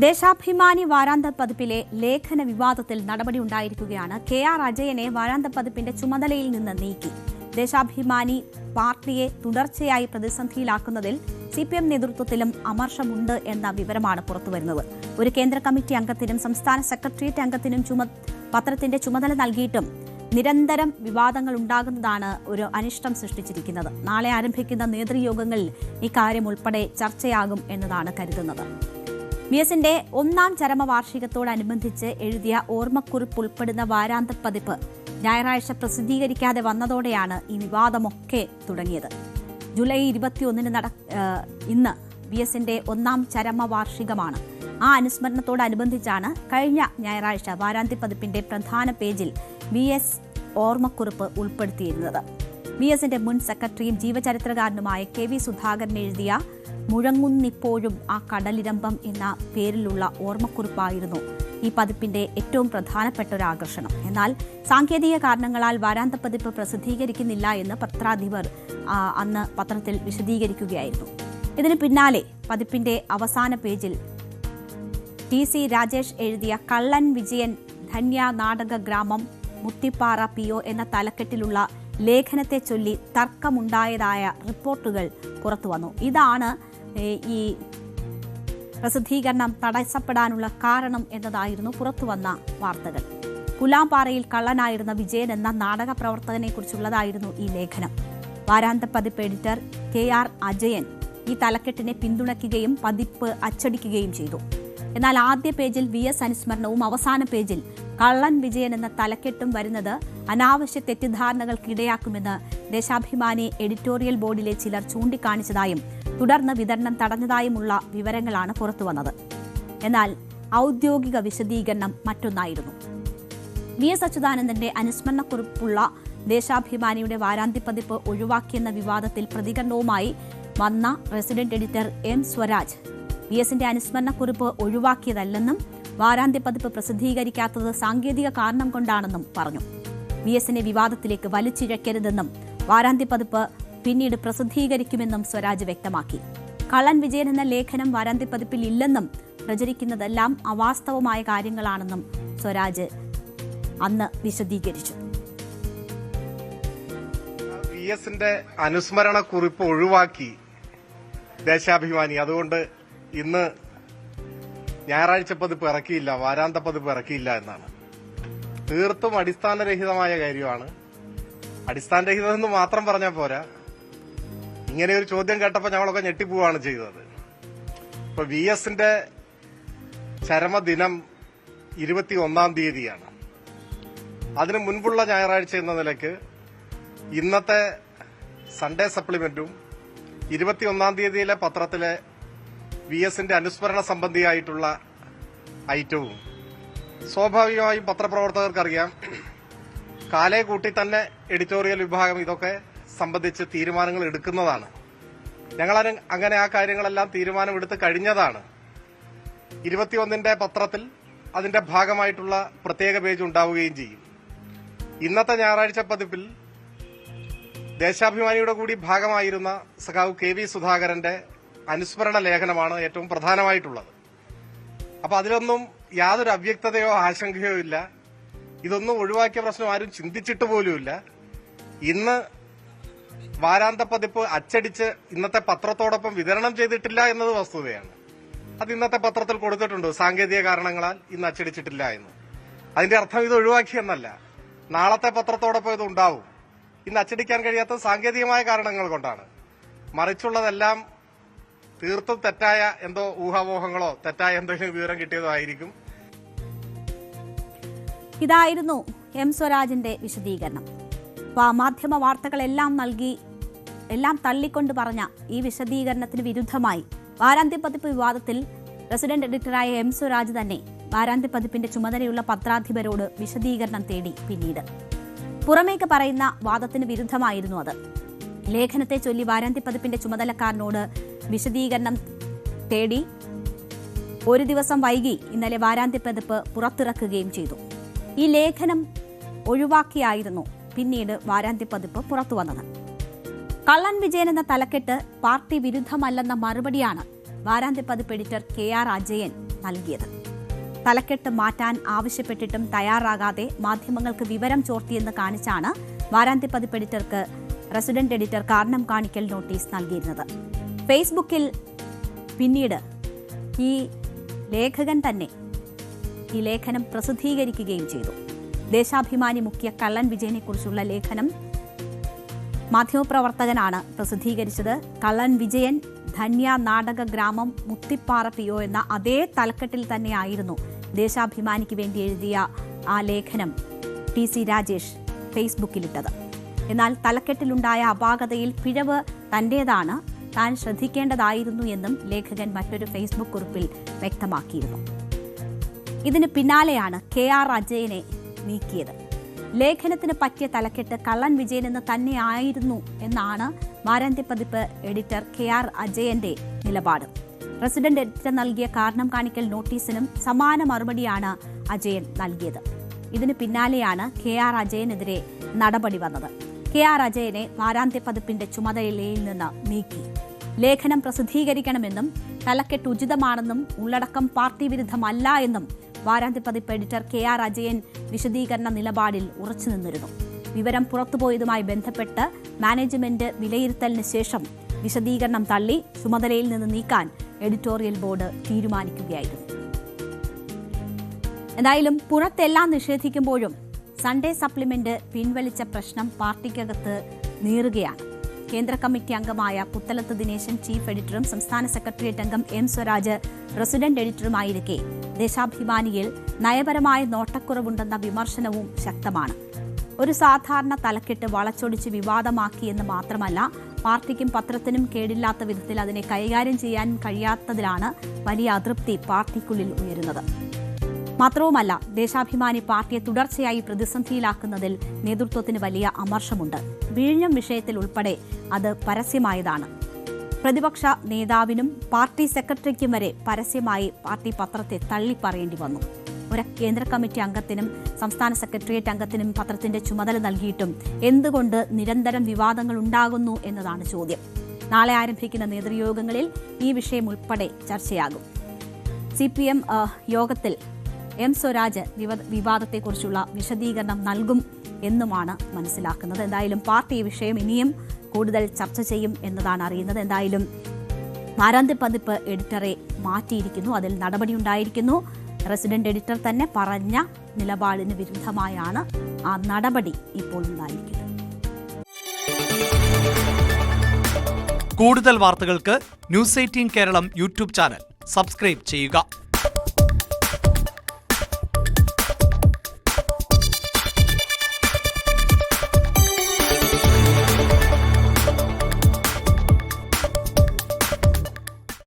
ദേശാഭിമാനി വാരാന്ത പതിപ്പിലെ ലേഖന വിവാദത്തിൽ നടപടിയുണ്ടായിരിക്കുകയാണ്. KR അജയനെ വാരാന്ത പതിപ്പിന്റെ ചുമതലയിൽ നിന്ന് നീക്കി. ദേശാഭിമാനി പാർട്ടിയെ തുടർച്ചയായി പ്രതിസന്ധിയിലാക്കുന്നതിൽ CPM നേതൃത്വത്തിലും അമർഷമുണ്ട് എന്ന വിവരമാണ് പുറത്തുവരുന്നത്. ഒരു കേന്ദ്ര കമ്മിറ്റി അംഗത്തിനും സംസ്ഥാന സെക്രട്ടേറിയറ്റ് അംഗത്തിനും പത്രത്തിന്റെ ചുമതല നൽകിയിട്ടും നിരന്തരം വിവാദങ്ങൾ ഉണ്ടാകുന്നതാണ് ഒരു അനിഷ്ടം സൃഷ്ടിച്ചിരിക്കുന്നത്. നാളെ ആരംഭിക്കുന്ന നേതൃയോഗങ്ങളിൽ ഇക്കാര്യം ഉൾപ്പെടെ ചർച്ചയാകും എന്നതാണ് കരുതുന്നത്. VSന്റെ ഒന്നാം ചരമവാർഷികത്തോടനുബന്ധിച്ച് എഴുതിയ ഓർമ്മക്കുറിപ്പ് ഉൾപ്പെടുന്ന വാരാന്ത പതിപ്പ് ഞായറാഴ്ച പ്രസിദ്ധീകരിക്കാതെ വന്നതോടെയാണ് ഈ വിവാദമൊക്കെ തുടങ്ങിയത്. ജൂലൈ 21 ഇന്ന് VSന്റെ ഒന്നാം ചരമവാർഷികമാണ്. ആ അനുസ്മരണത്തോടനുബന്ധിച്ചാണ് കഴിഞ്ഞ ഞായറാഴ്ച വാരാന്ത്യ പതിപ്പിന്റെ പ്രധാന പേജിൽ VS ഓർമ്മക്കുറിപ്പ് ഉൾപ്പെടുത്തിയിരുന്നത്. VSന്റെ മുൻ സെക്രട്ടറിയും ജീവചരിത്രകാരനുമായ KV സുധാകരൻ എഴുതിയ മുഴങ്ങുന്നിപ്പോഴും ആ കടലിരമ്പം എന്ന പേരിലുള്ള ഓർമ്മക്കുറിപ്പായിരുന്നു ഈ പതിപ്പിന്റെ ഏറ്റവും പ്രധാനപ്പെട്ട ഒരു ആകർഷണം. എന്നാൽ സാങ്കേതിക കാരണങ്ങളാൽ വാരാന്ത പതിപ്പ് പ്രസിദ്ധീകരിക്കുന്നില്ല എന്ന് പത്രാധിപർ അന്ന് പത്രത്തിൽ വിശദീകരിക്കുകയായിരുന്നു. ഇതിന് പിന്നാലെ പതിപ്പിന്റെ അവസാന പേജിൽ TC രാജേഷ് എഴുതിയ കള്ളൻ വിജയൻ ധന്യ നാടക ഗ്രാമം മുത്തിപ്പാറ PO എന്ന തലക്കെട്ടിലുള്ള ലേഖനത്തെ ചൊല്ലി തർക്കമുണ്ടായതായ റിപ്പോർട്ടുകൾ പുറത്തുവന്നു. ഇതാണ് ഈ പ്രസിദ്ധീകരണം തടസ്സപ്പെടാനുള്ള കാരണം എന്നതായിരുന്നു പുറത്തുവന്ന വാർത്തകൾ. കുലാംപാറയിൽ കള്ളനായിരുന്ന വിജയൻ എന്ന നാടക പ്രവർത്തകനെക്കുറിച്ചുള്ളതായിരുന്നു ഈ ലേഖനം. വാരാന്ത പതിപ്പ് എഡിറ്റർ KR അജയൻ ഈ തലക്കെട്ടിനെ പിന്തുണയ്ക്കുകയും പതിപ്പ് അച്ചടിക്കുകയും ചെയ്തു. എന്നാൽ ആദ്യ പേജിൽ VS അനുസ്മരണവും അവസാന പേജിൽ കള്ളൻ വിജയൻ എന്ന തലക്കെട്ടും വരുന്നത് അനാവശ്യ തെറ്റിദ്ധാരണകൾക്കിടയാക്കുമെന്ന് ദേശാഭിമാനി എഡിറ്റോറിയൽ ബോർഡിലെ ചിലർ ചൂണ്ടിക്കാണിച്ചതായും തുടർന്ന് വിതരണം തടഞ്ഞതായുമുള്ള വിവരങ്ങളാണ് പുറത്തുവന്നത്. എന്നാൽ ഔദ്യോഗിക വിശദീകരണം മറ്റൊന്നായിരുന്നു. VS അച്യുതാനന്ദന്റെ അനുസ്മരണക്കുറിപ്പുള്ള ദേശാഭിമാനിയുടെ വാരാന്ത്യ പതിപ്പ് ഒഴിവാക്കിയെന്ന വിവാദത്തിൽ പ്രതികരണവുമായി വന്ന റെസിഡന്റ് എഡിറ്റർ M സ്വരാജ് VSന്റെ അനുസ്മരണക്കുറിപ്പ് ഒഴിവാക്കിയതല്ലെന്നും വാരാന്ത്യ പതിപ്പ് പ്രസിദ്ധീകരിക്കാത്തത് സാങ്കേതിക കാരണം കൊണ്ടാണെന്നും പറഞ്ഞു. VSനെ വിവാദത്തിലേക്ക് വലിച്ചിഴക്കരുതെന്നും വാരാന്ത്യ പതിപ്പ് പിന്നീട് പ്രസിദ്ധീകരിക്കുമെന്നും സ്വരാജ് വ്യക്തമാക്കി. കള്ളൻ വിജയൻ എന്ന ലേഖനം വാരാന്ത്യ പതിപ്പിൽ ഇല്ലെന്നും പ്രചരിക്കുന്നതെല്ലാം അവാസ്തവമായ കാര്യങ്ങളാണെന്നും സ്വരാജ് അന്ന് വിശദീകരിച്ചു. VSന്റെ അനുസ്മരണ കുറിപ്പ് ഒഴിവാക്കി ദേശാഭിമാനി. അതുകൊണ്ട് ഇന്ന് ഞായറാഴ്ച പതിപ്പ് ഇറക്കിയില്ല, വാരാന്ത പതിപ്പ് ഇറക്കിയില്ല എന്നാണ്. തീർത്തും അടിസ്ഥാനരഹിതമായ കാര്യമാണ്. അടിസ്ഥാനരഹിതമെന്ന് മാത്രം പറഞ്ഞാൽ പോരാ, ഇങ്ങനെ ഒരു ചോദ്യം കേട്ടപ്പോൾ ഞങ്ങളൊക്കെ ഞെട്ടിപ്പോവാണ് ചെയ്തത്. ഇപ്പൊ VSന്റെ ചരമദിനം 21 തീയതിയാണ്. അതിനു മുൻപുള്ള ഞായറാഴ്ച എന്ന നിലയ്ക്ക് ഇന്നത്തെ സൺഡേ സപ്ലിമെന്റും 21 തീയതിയിലെ പത്രത്തിലെ VSന്റെ അനുസ്മരണ സംബന്ധിയായിട്ടുള്ള ഐറ്റവും സ്വാഭാവികമായും പത്രപ്രവർത്തകർക്കറിയാം. കാലേ കൂട്ടി തന്നെ എഡിറ്റോറിയൽ വിഭാഗം ഇതൊക്കെ സംബന്ധിച്ച് തീരുമാനങ്ങൾ എടുക്കുന്നതാണ്. ഞങ്ങൾ അങ്ങനെ ആ കാര്യങ്ങളെല്ലാം തീരുമാനമെടുത്ത് കഴിഞ്ഞതാണ്. 21ന്റെ പത്രത്തിൽ അതിന്റെ ഭാഗമായിട്ടുള്ള പ്രത്യേക പേജ് ഉണ്ടാവുകയും ചെയ്യും. ഇന്നത്തെ ഞായറാഴ്ച പതിപ്പിൽ ദേശാഭിമാനിയുടെ കൂടി ഭാഗമായിരുന്ന സഖാവ് KV സുധാകരന്റെ അനുസ്മരണ ലേഖനമാണ് ഏറ്റവും പ്രധാനമായിട്ടുള്ളത്. അപ്പൊ അതിലൊന്നും യാതൊരു അവ്യക്തതയോ ആശങ്കയോ ഇല്ല. ഇതൊന്നും ഒഴിവാക്കിയ പ്രശ്നം ആരും ചിന്തിച്ചിട്ട് പോലുമില്ല. ഇന്ന് വാരാന്ത പതിപ്പ് അച്ചടിച്ച് ഇന്നത്തെ പത്രത്തോടൊപ്പം വിതരണം ചെയ്തിട്ടില്ല എന്നത് വസ്തുതയാണ്. അത് ഇന്നത്തെ പത്രത്തിൽ കൊടുത്തിട്ടുണ്ട്. സാങ്കേതിക കാരണങ്ങളാൽ ഇന്ന് അച്ചടിച്ചിട്ടില്ല എന്ന്. അതിന്റെ അർത്ഥം ഇത് ഒഴിവാക്കിയെന്നല്ല. നാളത്തെ പത്രത്തോടൊപ്പം ഇത് ഉണ്ടാവും. ഇന്ന് അച്ചടിക്കാൻ കഴിയാത്ത സാങ്കേതികമായ കാരണങ്ങൾ കൊണ്ടാണ്. മറിച്ചുള്ളതെല്ലാം തീർത്തും തെറ്റായ എന്തോ ഊഹാപോഹങ്ങളോ തെറ്റായ എന്തെങ്കിലും വിവരം കിട്ടിയതോ ആയിരിക്കും. ഇതായിരുന്നു M സ്വരാജിന്റെ വിശദീകരണം. മാധ്യമ വാർത്തകളെല്ലാം തള്ളിക്കൊണ്ട് പറഞ്ഞ ഈ വിശദീകരണത്തിന് വിരുദ്ധമായി വാരാന്ത്യ പതിപ്പ് വിവാദത്തിൽ റെസിഡന്റ് എഡിറ്ററായ M സ്വരാജ് തന്നെ വാരാന്ത്യ പതിപ്പിന്റെ ചുമതലയുള്ള പത്രാധിപരോട് വിശദീകരണം തേടി. പിന്നീട് പുറമേക്ക് പറയുന്ന വാദത്തിന് വിരുദ്ധമായിരുന്നു അത്. ലേഖനത്തെ ചൊല്ലി വാരാന്ത്യ പതിപ്പിന്റെ ചുമതലക്കാരനോട് വിശദീകരണം തേടി ഒരു ദിവസം വൈകി ഇന്നലെ വാരാന്ത്യ പതിപ്പ് പുറത്തിറക്കുകയും ചെയ്തു. ഈ ലേഖനം ഒഴിവാക്കിയായിരുന്നു പിന്നീട് വാരാന്ത്യ പതിപ്പ് പുറത്തുവന്നത്. കള്ളൻ വിജയൻ എന്ന തലക്കെട്ട് പാർട്ടി വിരുദ്ധമല്ലെന്ന മറുപടിയാണ് വാരാന്ത്യ പതിപ്പ് എഡിറ്റർ KR അജയൻ നൽകിയത്. തലക്കെട്ട് മാറ്റാൻ ആവശ്യപ്പെട്ടിട്ടും തയ്യാറാകാതെ മാധ്യമങ്ങൾക്ക് വിവരം ചോർത്തിയെന്ന് കാണിച്ചാണ് വാരാന്ത്യ പതിപ്പ് എഡിറ്റർക്ക് റെസിഡന്റ് എഡിറ്റർ കാരണം കാണിക്കൽ നോട്ടീസ് നൽകിയിരുന്നത്. ഫേസ്ബുക്കിൽ പിന്നീട് ഈ ലേഖകൻ തന്നെ ഈ ലേഖനം പ്രസിദ്ധീകരിക്കുകയും ചെയ്തു. ദേശാഭിമാനി മുഖ്യ കള്ളൻ വിജയനെക്കുറിച്ചുള്ള ലേഖനം മാധ്യമപ്രവർത്തകനാണ് പ്രസിദ്ധീകരിച്ചത്. കള്ളൻ വിജയൻ ധന്യ നാടക ഗ്രാമം മുത്തിപ്പാറ PO എന്ന അതേ തലക്കെട്ടിൽ തന്നെയായിരുന്നു ദേശാഭിമാനിക്ക് വേണ്ടി എഴുതിയ ആ ലേഖനം TC രാജേഷ് ഫേസ്ബുക്കിലിട്ടത്. എന്നാൽ തലക്കെട്ടിലുണ്ടായ അപാകതയിൽ പിഴവ് തന്റേതാണ്, താൻ ശ്രദ്ധിക്കേണ്ടതായിരുന്നു എന്നും ലേഖകൻ മറ്റൊരു ഫേസ്ബുക്ക് കുറിപ്പിൽ വ്യക്തമാക്കിയിരുന്നു. ഇതിന് പിന്നാലെയാണ് KR അജയനെ നീക്കിയത്. ലേഖനത്തിന് പറ്റിയ തലക്കെട്ട് കള്ളൻ വിജയൻ എന്ന് തന്നെയായിരുന്നു എന്നാണ് വാരാന്ത്യ പതിപ്പ് എഡിറ്റർ KR അജയന്റെ നിലപാട്. റെസിഡന്റ് എഡിറ്റർ നൽകിയ കാരണം കാണിക്കൽ നോട്ടീസിനും സമാന മറുപടിയാണ് അജയൻ നൽകിയത്. ഇതിന് പിന്നാലെയാണ് KR അജയനെതിരെ നടപടി വന്നത്. KR അജയനെ വാരാന്ത്യ പതിപ്പിന്റെ ചുമതലയിൽ നിന്ന് നീക്കി. ലേഖനം പ്രസിദ്ധീകരിക്കണമെന്നും തലക്കെട്ട് ഉചിതമാണെന്നും ഉള്ളടക്കം പാർട്ടി വിരുദ്ധമല്ല എന്നും വാരാന്ത്യ പതിപ്പ് എഡിറ്റർ KR അജയൻ വിശദീകരണ നിലപാടിൽ ഉറച്ചുനിന്നിരുന്നു. വിവരം പുറത്തുപോയതുമായി ബന്ധപ്പെട്ട് മാനേജ്മെന്റ് വിലയിരുത്തലിന് ശേഷം വിശദീകരണം തള്ളി ചുമതലയിൽ നിന്ന് നീക്കാൻ എഡിറ്റോറിയൽ ബോർഡ് തീരുമാനിക്കുകയായിരുന്നു. എന്തായാലും പുറത്തെല്ലാം നിഷേധിക്കുമ്പോഴും സൺഡേ സപ്ലിമെന്റ് പിൻവലിച്ച പ്രശ്നം പാർട്ടിക്കകത്ത് നീറുകയാണ്. കേന്ദ്ര കമ്മിറ്റി അംഗമായ പുത്തലത്ത് ദിനേശൻ ചീഫ് എഡിറ്ററും സംസ്ഥാന സെക്രട്ടേറിയറ്റ് അംഗം M സ്വരാജ് റെസിഡന്റ് എഡിറ്ററുമായിരിക്കെ ദേശാഭിമാനിയിൽ നയപരമായ നോട്ടക്കുറവുണ്ടെന്ന വിമർശനവും ശക്തമാണ്. ഒരു സാധാരണ തലക്കെട്ട് വളച്ചൊടിച്ച് വിവാദമാക്കിയെന്ന് മാത്രമല്ല, പാർട്ടിക്കും പത്രത്തിനും കേടില്ലാത്ത വിധത്തിൽ അതിനെ കൈകാര്യം ചെയ്യാൻ കഴിയാത്തതിലാണ് വലിയ അതൃപ്തി പാർട്ടിക്കുള്ളിൽ ഉയരുന്നത്. മാത്രവുമല്ല, ദേശാഭിമാനി പാർട്ടിയെ തുടർച്ചയായി പ്രതിസന്ധിയിലാക്കുന്നതിൽ നേതൃത്വത്തിന് വലിയ അമർഷമുണ്ട്. വിഴിഞ്ഞം വിഷയത്തിൽ ഉൾപ്പെടെ അത് പരസ്യമായതാണ്. പ്രതിപക്ഷ നേതാവിനും പാർട്ടി സെക്രട്ടറിക്കും വരെ പരസ്യമായി പാർട്ടി പത്രത്തെ തള്ളിപ്പറയേണ്ടി വന്നു. ഒരു കേന്ദ്ര കമ്മിറ്റി അംഗത്തിനും സംസ്ഥാന സെക്രട്ടേറിയറ്റ് അംഗത്തിനും പത്രത്തിന്റെ ചുമതല നൽകിയിട്ടും എന്തുകൊണ്ട് നിരന്തരം വിവാദങ്ങൾ ഉണ്ടാകുന്നു എന്നതാണ് ചോദ്യം. നാളെ ആരംഭിക്കുന്ന നേതൃയോഗങ്ങളിൽ ഈ വിഷയം ഉൾപ്പെടെ ചർച്ചയാകും. CPM യോഗത്തിൽ M സ്വരാജ് വിവാദത്തെക്കുറിച്ചുള്ള വിശദീകരണം നൽകും എന്നുമാണ് മനസ്സിലാക്കുന്നത്. എന്തായാലും പാർട്ടി ഈ വിഷയം ഇനിയും കൂടുതൽ ചർച്ച ചെയ്യും എന്നതാണ് അറിയുന്നത്. എന്തായാലും വാരാന്ത്യ പതിപ്പ് എഡിറ്ററെ മാറ്റിയിരിക്കുന്നു, അതിൽ നടപടിയുണ്ടായിരിക്കുന്നു. റെസിഡന്റ് എഡിറ്റർ തന്നെ പറഞ്ഞ നിലപാടിന് വിരുദ്ധമായാണ് ആ നടപടി ഇപ്പോൾ ഉണ്ടായിരിക്കുന്നത്. കൂടുതൽ വാർത്തകൾക്ക് News 18 Keralam YouTube channel subscribe ചെയ്യുക.